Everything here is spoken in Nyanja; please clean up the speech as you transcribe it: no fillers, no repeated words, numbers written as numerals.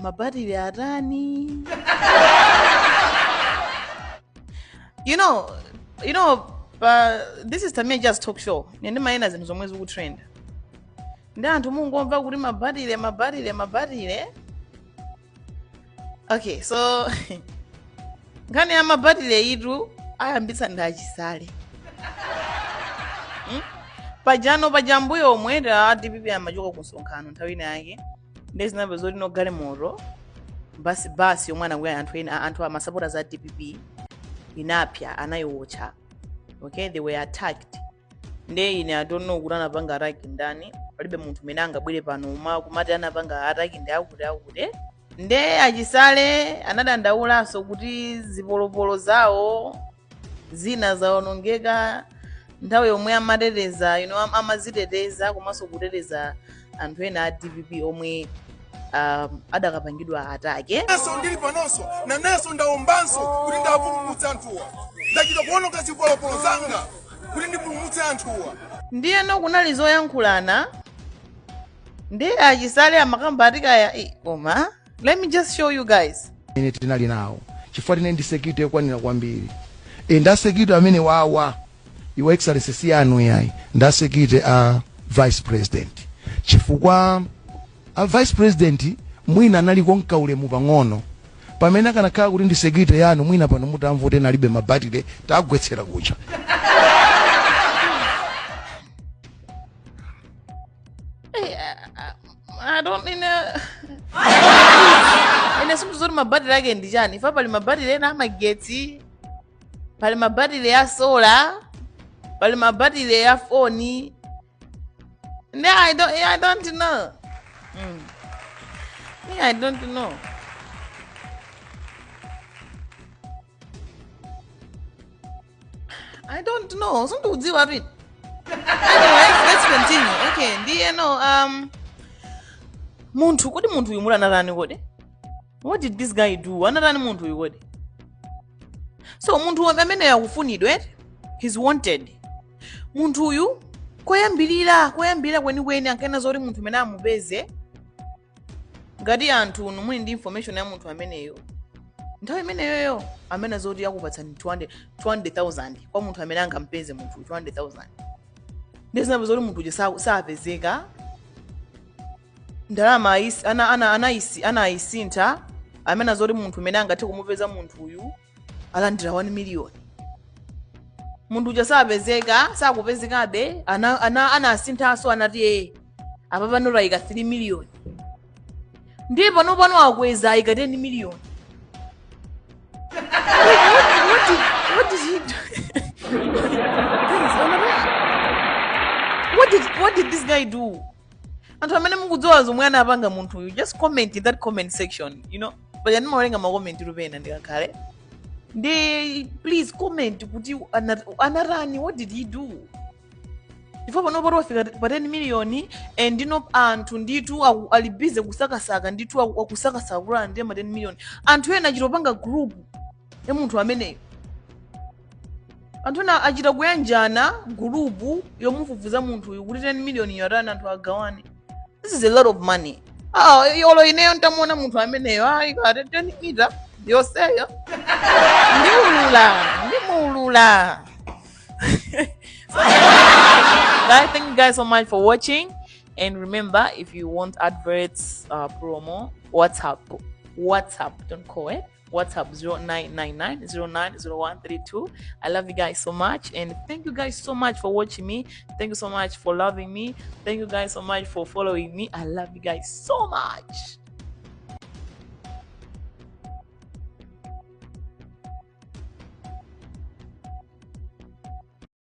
Mabarire arani. This is Tamia Ja's talk show. Nende maina zinuzomwezi ku trend. Nda antu mungomva kuti mabarire. Okay, so ngani ya mabarire itu ayambitsa nda Chisale. Pajambuyo omwe da DPP amajoka ku nsonkhano nthawi yake. Ndezinambe zoti no galemoro. Basi omwana gwe anthu amasapota za DPP inapya anayiwotcha. Okay, they were attacked. Ine I don't know kuti anapanga attack ndani. Palibe munthu mene angabwere pano kumati anapanga attack ndi akuti. Chisale anadandaulaso kuti zipolopolo zawo zina zaonongeka nthawi yomwe amateteza amaziteteza komanso kuteteza anthu ena a DPP omwe adakapangidwa atake. Naso ndili panonso na naso ndaombanso kuti ndapulumutsa anthuwa. Ndachita kuononga zipolopolo zanga kuti ndipulumutse anthuwa. Ndiye kunali zoyankhulana. Chisale amakamba atikaya koma. Let me just show you guys. Ine tinali nawo. Chifukwa tine ndi security yakwanira kwambiri. Nda security amene wawa. Your Excellency siyanu yayi. Nda security Vice President. Chifukwa Vice President mwina anali konka ulemu pang'ono. Pamene akanakhala kuti ndi security yanu mwina pano mutamvote nalibe mabatire tagwetsera kucha. I don't ine simu zoti mabatire ake ndi chani. Ifa pali mabatire ena amagetsi, pali mabatire ya sola, pali mabatire ya phone. I don't know. I don't know. I don't know. Anyway, let's continue. Okay, ndiye muntu kodi muntu uyu muli anatani kodi? What did this guy do? Anatani muntu uyu kodi? So muntu amene yakufunidwe, he's wanted. Muntu uyu koyambirira kweni ankena zoti muntu amene amupeze. Ngati anthu muli ndi information ya muntu ameneyo. Nthawi imeneyo amene zoti yakupatsani 200,000 kwa muntu amene angampeze muntu 200,000. Ndezinabe zoti muntu uja sapezeka. Ndalama anayisintha amene zoti muntu amene angathe kumupeza muntu uyu alandira 1 million. Muntu uja sapezeka, sakupezekabe, anasinthaso anati apa pano rayika 3 million. Ndipo nopano akweza ayika 10 million. What did he do? What did this guy do? Anthu amene mukudziwa zomwe anapanga munthu uyu, just comment in that comment section, But animawalenga ma comment rupena ndikakhale. Please comment kuti anarani, what did he do? Ifo pano wafika pa 10 million and anthu nditu alibize kusakasaka nditu akusakasaka kula ndi ma 10 million. Anthu ena achitopanga group ya munthu ameneyo. Anthu ena achita kuyanjana group yomufufuza munthu uyu kuti 10 million yarana anthu agawane. This is a lot of money. Yolo ineyo ntamuona munthu ameneyo ikate 10 meter yoseyo. Ndimulula. Guys, thank you guys so much for watching, and remember, if you want adverts, promo, WhatsApp, don't call it. WhatsApp 0999090132. I love you guys so much, and thank you guys so much for watching me. Thank you so much for loving me. Thank you guys so much for following me. I love you guys so much.